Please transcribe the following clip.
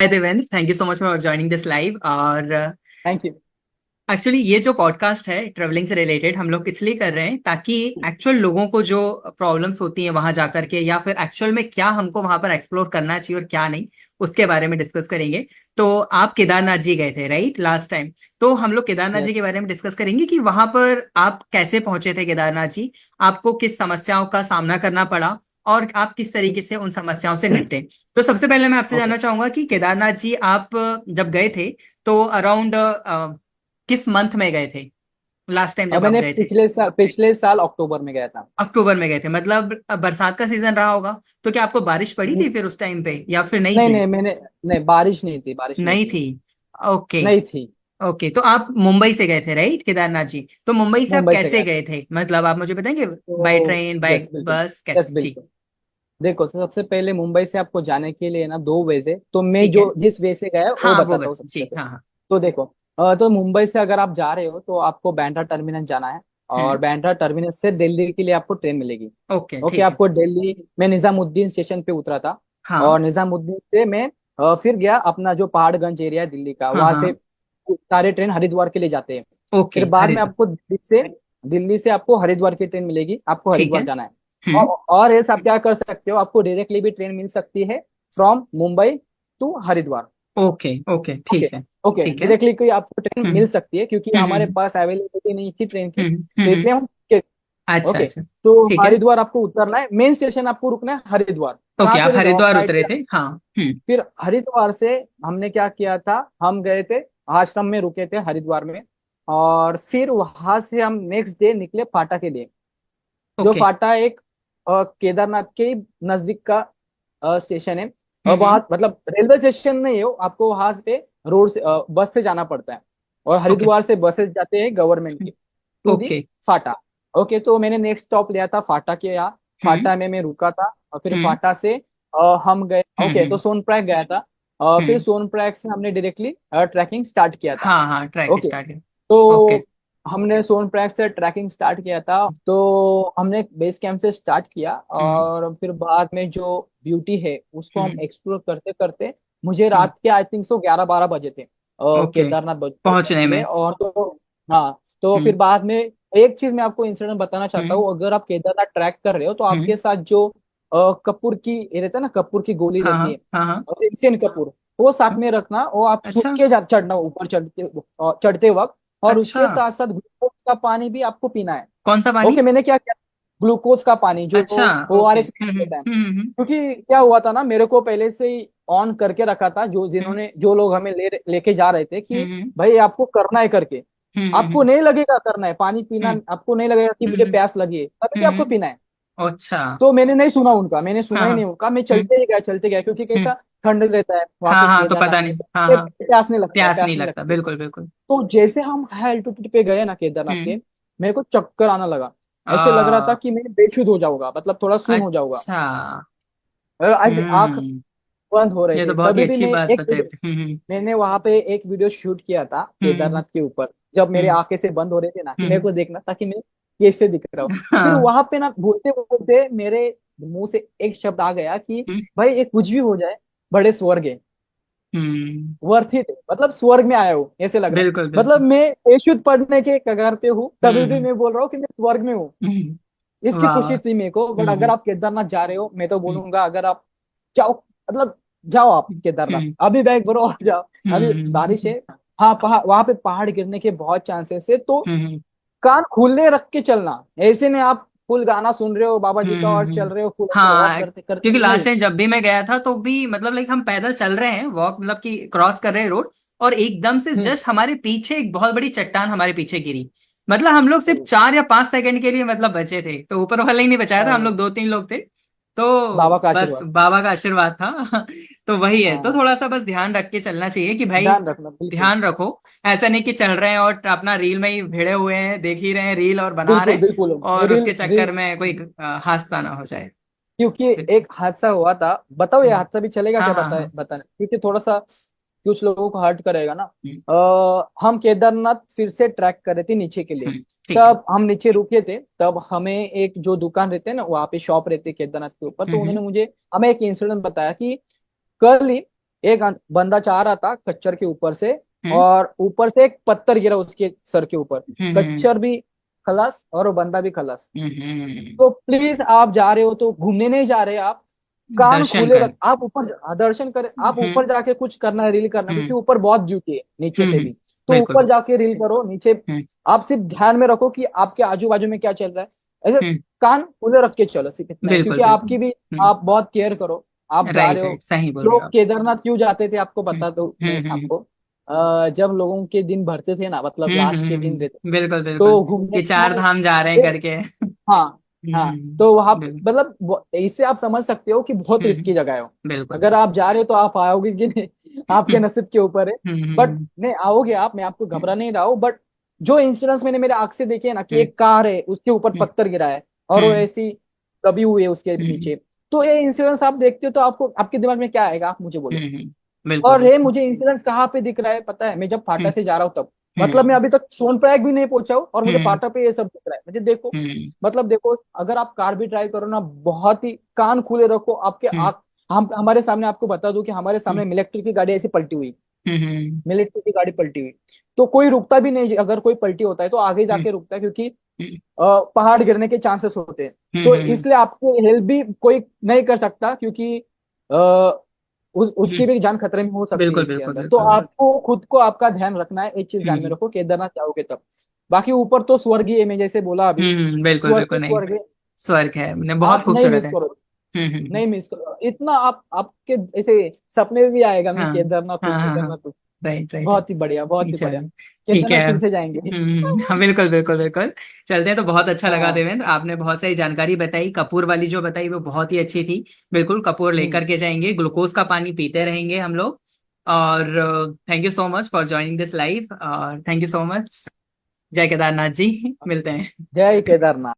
Hi Devendra, thank you so much for joining this live. और thank you. Actually ये जो podcast है travelling से रिलेटेड हम लोग इसलिए कर रहे हैं ताकि एक्चुअल लोगों को जो प्रॉब्लम्स होती हैं वहां जाकर के, या फिर एक्चुअल में क्या हमको वहां पर एक्सप्लोर करना चाहिए और क्या नहीं, उसके बारे में डिस्कस करेंगे। तो आप केदारनाथ जी गए थे राइट लास्ट टाइम? तो हम लोग केदारनाथ यस। जी के बारे में डिस्कस करेंगे कि वहां पर आप कैसे पहुंचे थे केदारनाथ जी, आपको किस समस्याओं का सामना करना पड़ा और आप किस तरीके से उन समस्याओं से निपटे। तो सबसे पहले मैं आपसे ओके। जानना चाहूंगा कि केदारनाथ जी आप जब गए थे तो अराउंड किस मंथ में गए थे लास्ट टाइम अब जब आप मैंने गए थे? पिछले साल अक्टूबर में गया था। अक्टूबर में गए थे, मतलब बरसात का सीजन रहा होगा। तो क्या आपको बारिश पड़ी थी न- फिर उस टाइम पे या फिर नहीं नहीं थी? नहीं, मैंने नहीं, बारिश नहीं थी, बारिश नहीं नहीं थी। थी। ओके। नहीं थी। ओके, तो आप मुंबई से गए थे राइट केदारनाथ जी? तो मुंबई से आप मुंबई से कैसे गया था। गए थे, मतलब आप मुझे बताएंगे? बाय तो ट्रेन, यस बाय बिल्कुल। बस, यस कैसे जी? बिल्कुल। देखो, तो सबसे पहले मुंबई से आपको जाने के लिए ना दो वे से, तो मैं ठीक है। जो जिस वे से गया वो हाँ वो बताता हूँ सबसे जी, पहले। हाँ हाँ। तो देखो, तो मुंबई से अगर आप जा रहे हो तो आपको बांद्रा टर्मिनल जाना है। और हम्म। बांद्रा टर्मिनल से दिल्ली के लिए आपको ट्रेन मिलेगी। ओके ओके, ठीक है। आपको दिल्ली में निजामुद्दीन स्टेशन पे उतरा था। हाँ। और निजामुद्दीन से मैं फिर गया अपना जो पहाड़गंज एरिया है दिल्ली का, हाँ वहां हाँ। से सारे ट्रेन हरिद्वार के लिए जाते हैं। ओके फिर बाद में हरिद्वार। आपको दिल्ली से आपको हरिद्वार की ट्रेन मिलेगी, आपको ठीक है। हरिद्वार जाना है। हम्म। और एल्स आप क्या कर सकते हो, आपको डायरेक्टली भी ट्रेन मिल सकती है from Mumbai to Haridwar. Okay okay okay. ठीक है। ओके, ठीक है। डायरेक्टली कोई आपको ट्रेन हम्म मिल सकती है क्योंकि हमारे हम्म पास अवेलेबिलिटी नहीं थी ट्रेन की, तो हम्म। इसलिए हम। अच्छा ओके। अच्छा। तो ठीक है। हरिद्वार आपको उतरना है, मेन स्टेशन आपको रुकना है हरिद्वार। ओके, कहाँ आप पे भी जाओ, हरिद्वार फ्लाइट उतरे से। थे, हाँ। फिर हरिद्वार से हमने क्या किया था, हम गए थे आश्रम में, रुके थे हरिद्वार में। और फिर वहां से हम नेक्स्ट डे निकले फाटा के लिए। जो ओके। फाटा एक केदारनाथ के ही नजदीक का स्टेशन है। और हम्म। वहाँ मतलब रेलवे स्टेशन नहीं है वो, आपको वहां से रोड से बस से जाना पड़ता है। और ओके हरिद्वार से बसेस जाते हैं गवर्नमेंट के टू दी ओके। फाटा। ओके, तो मैंने नेक्स्ट स्टॉप लिया था फाटा के यहाँ। हम्म फाटा में मैं रुका था और फिर हम्म फाटा से हम गए। ओके, तो हम्म सोनप्रयाग गया था। फिर हम्म। सोनप्रयाग से हमने डायरेक्टली ट्रैकिंग स्टार्ट किया था। हाँ हाँ, ट्रैक ओके। स्टार्ट है। ओके। तो हमने सोनप्रयाग से ट्रैकिंग स्टार्ट किया था। तो हमने बेस कैंप से स्टार्ट किया हम्म और फिर बाद में जो ब्यूटी है उसको हम हम्म एक्सप्लोर करते करते मुझे हम्म। रात के आई थिंक सो 11-12 बजे थे ओके, केदारनाथ पहुंचने पहुंचते। में। और तो हाँ, तो हम्म फिर बाद में एक चीज मैं आपको इंसिडेंट बताना चाहता हम्म हूँ। अगर आप केदारनाथ ट्रैक कर रहे हो तो हम्म। आपके साथ जो कपूर की ये रहता है ना, कपूर की गोली हाँ रहती हाँ है, हाँ हाँ। और इंसेन कपूर, वो साथ में रखना। वो आप सूख अच्छा के चढ़ना ऊपर चढ़ते वक्त। और अच्छा। उसके साथ साथ ग्लूकोज का पानी भी आपको पीना है। कौन सा पानी? ओके, मैंने क्या किया, ग्लूकोज का पानी जो अच्छा। ओके। ORS होता है। हम्म। क्योंकि क्या हुआ था ना, मेरे को पहले से ही ऑन करके रखा था, हम्म जो लोग हमें लेके जा रहे थे कि हम्म भाई आपको करना है करके। आपको हम्म नहीं लगेगा करना है पानी पीना, हम्म आपको नहीं लगेगा कि मुझे हम्म प्यास लगी है तभी भी आपको हम्म। पीना है। अच्छा। तो मैंने नहीं सुना उनका, मैंने हाँ सुना ही हाँ। नहीं उनका, मैं हम्म चलते गया क्योंकि हम्म। कैसा ठंड रहता है वहां हाँ पे हाँ, तो केदारनाथ पता में, नहीं, हाँ तो हाँ। प्यास नहीं लगता है, प्यास प्यास नहीं नहीं लगता, लगती है। बिल्कुल बिल्कुल। तो जैसे हम हाई एल्टीट्यूड पे गए ना केदारनाथ के, हम्म। मेरे को चक्कर आना लगा। ऐसे लग रहा था आ, कि मैं बेशुद्ध हो जाऊंगा, मतलब थोड़ा सुन हो जाऊंगा। अच्छा। और ऐसे आंख हम्म। बंद हो रहे ये तो थे बहुत ही तभी भी अच्छी मैं बात एक बताई। मैंने वहां पे एक वीडियो शूट किया था हम्म केदारनाथ के ऊपर। जब मेरे हम्म आंखें से बंद हो रहे थे ना, कि मेरे हम्म। को देखना ताकि मैं कैसे दिख रहा हूँ। फिर हाँ। वहां पे ना बोलते बोलते मेरे मुंह से एक शब्द आ गया कि हम्म भाई एक कुछ भी हो जाए, बड़े स्वर्ग है, हम्म, वर्थ इट, मतलब स्वर्ग में आया हूँ ऐसे लग रहा है। बिल्कुल मतलब बिल्कुल। मैं बेशुद्ध पढ़ने के कगार पे हूँ तभी भी हम्म मैं बोल रहा हूँ कि मैं स्वर्ग में हूँ। इसकी वाह वाह। खुशी थी मेरे को। बट अगर हम्म आप केदारनाथ जा रहे हो, मैं तो हम्म बोलूंगा अगर आप जाओ, मतलब जाओ आप केदारनाथ, हम्म अभी बैग भरो और जाओ। अभी बारिश हम्म है। हाँ, पहाड़ वहां पे पहाड़ गिरने के बहुत चांसेस है, तो हम्म कान खुले रख के चलना। ऐसे नहीं आप फुल गाना सुन रहे हो बाबा जी का और चल रहे हो फुल ऐसे वॉक हाँ, करते करते, क्योंकि लास्ट नहीं। टाइम जब भी मैं गया था तो भी मतलब लाइक हम पैदल चल रहे हैं, वॉक मतलब कि क्रॉस कर रहे हैं रोड, और एकदम से हम्म। जस्ट हमारे पीछे एक बहुत बड़ी चट्टान हमारे पीछे गिरी। मतलब हम लोग सिर्फ 4 या 5 सेकंड के लिए मतलब बचे थे, तो ऊपर वाले ही नहीं बचाया था, हम लोग 2-3 लोग थे। तो बाबा का बस आशीर्वाद। बाबा का आशीर्वाद था। तो वही है, तो हाँ, थोड़ा सा बस ध्यान रख के चलना चाहिए कि भाई ध्यान रखना बिल्कुल। ध्यान रखो। ऐसा नहीं कि चल रहे हैं और अपना रील में ही भिड़े हुए हैं, देख ही रहे हैं रील और बना रहे बिल्कुल हैं, बिल्कुल। और रील उसके चक्कर रील। में कोई हादसा ना हो जाए। क्योंकि एक हादसा हुआ था, बताओ ये हम्म, हादसा भी चलेगा हाँ क्या, हाँ हाँ। बताने, क्योंकि थोड़ा सा कुछ लोगों को हर्ट करेगा ना। हम्म हम केदारनाथ फिर से ट्रैक कर रहे थे नीचे के लिए। ठीक है। तब हम नीचे रुके थे, तब हमें एक जो दुकान रहते हैं ना, वहाँ पे शॉप रहती है केदारनाथ के ऊपर, तो हम्म उन्होंने मुझे हमें एक इंसिडेंट बताया कि कल ही एक बंदा जा रहा था खच्चर के ऊपर से, हम्म और ऊपर से एक पत्थर गिरा उसके सर के ऊपर। हम्म खच्चर भी खलास और वो बंदा भी खलास। हम्म। तो प्लीज, आप जा रहे हो तो घूमने नहीं जा रहे आप, कान दर्शन खुले कर। रख, आप ऊपर दर्शन करें, आप हम्म ऊपर जाके कुछ करना है, रील करना है, क्योंकि हम्म ऊपर बहुत ब्यूटी है नीचे से भी। तो बिल्कुल ऊपर बिल्कुल। जाके रील करो, नीचे हम्म आप सिर्फ ध्यान में रखो कि आपके आजू बाजू में क्या चल रहा है, ऐसे हम्म कान खुले रख के चलो, सिर्फ इतना है, बिल्कुल क्योंकि बिल्कुल। आपकी भी, आप बहुत केयर करो। आप जा राइट रहे राइट, हो, सही बोल रहे हो लोग आप। केदारनाथ क्यों जाते थे आपको हम्म बता दो मैं हम्म आपको। जब लोगों के दिन भरते थे ना, मतलब लास्ट के दिन रहते, बिल्कुल बिल्कुल। तो घूमने कि चार तो धाम जा रहे हैं करके। हाँ, हाँ, तो वहां बिल्कुल। मतलब इससे आप समझ सकते हो कि बहुत रिस्की जगह है वो। बिल्कुल अगर बिल्कुल। आप जा रहे हो तो आप आओगे कि नहीं, आपके हम्म नसीब के ऊपर है। बट हम्म नहीं, आओगे आप, मैं आपको घबरा नहीं रहा हूँ, बट जो इंसिडेंट्स मैंने मेरे आंख से देखे हैं ना, कि हम्म एक कार है उसके ऊपर हम्म पत्थर गिरा है, और वो हम्म ऐसी दबी हुई है उसके हम्म नीचे। तो ये इंसिडेंट्स आप देखते हो तो आपको, आपके दिमाग में क्या आएगा, आप मुझे बोलो। बिल्कुल और ये बिल्कुल। मुझे इंसिडेंट्स कहाँ पे दिख रहा है पता है, मैं जब फाटा हम्म से जा रहा हूँ तब, मतलब मैं हम्म अभी तक सोनप्रयाग भी नहीं पहुंचा हूँ, और मुझे हम्म फाटा पे ये सब दिख रहा है मुझे, देखो। हम्म मतलब देखो, अगर आप कार भी ड्राइव करो ना, बहुत ही कान खुले रखो, आपके हम्म आँख, हम हमारे सामने, आपको बता दूं कि हमारे हम्म सामने मिलिट्री की गाड़ी ऐसी पलटी हुई, हम्म मिलिट्री की गाड़ी पलटी हुई। तो कोई रुकता भी नहीं, अगर कोई पलटी होता है तो आगे हम्म जाके रुकता है, क्योंकि हम्म पहाड़ गिरने के चांसेस होते हैं। तो हम्म इसलिए आपकी हेल्प भी कोई नहीं कर सकता, क्योंकि हम्म, उसकी भी जान खतरे में हो सकती है बिल्कुल इसके बिल्कुल अंदर। तो बिल्कुल। आपको खुद को, आपका ध्यान रखना है, एक चीज ध्यान में हम्म रखो, केदारनाथ जाओगे तब। बाकी ऊपर तो स्वर्ग ही है, मैं जैसे बोला अभी, बिल्कुल स्वर्ग ही बिल्कुल। नहीं, स्वर्ग है। स्वर्ग है, मैंने बहुत आप नहीं खूबसूरत मिस है। करो, हम्म। नहीं मिस करो इतना, आप आपके ऐसे सपने में भी आएगा, मैं हाँ केदारनाथ हूँ, हाँ। केदारनाथ हूँ। Right right. बहुत ही बढ़िया, बहुत ही बढ़िया। चलो ठीक केदारनाथ है। फिर से जाएंगे। हाँ बिल्कुल बिल्कुल बिल्कुल। चलते हैं। तो बहुत अच्छा लगा हाँ। देवेंद्र, आपने बहुत सारी जानकारी बताई, कपूर वाली जो बताई वो बहुत ही अच्छी थी। बिल्कुल कपूर हम्म। लेकर के जाएंगे, ग्लूकोज का पानी पीते रहेंगे हम लोग। और thank you so much for joining this live, और थैंक यू सो मच। जय केदारनाथ जी। मिलते हैं। जय केदारनाथ।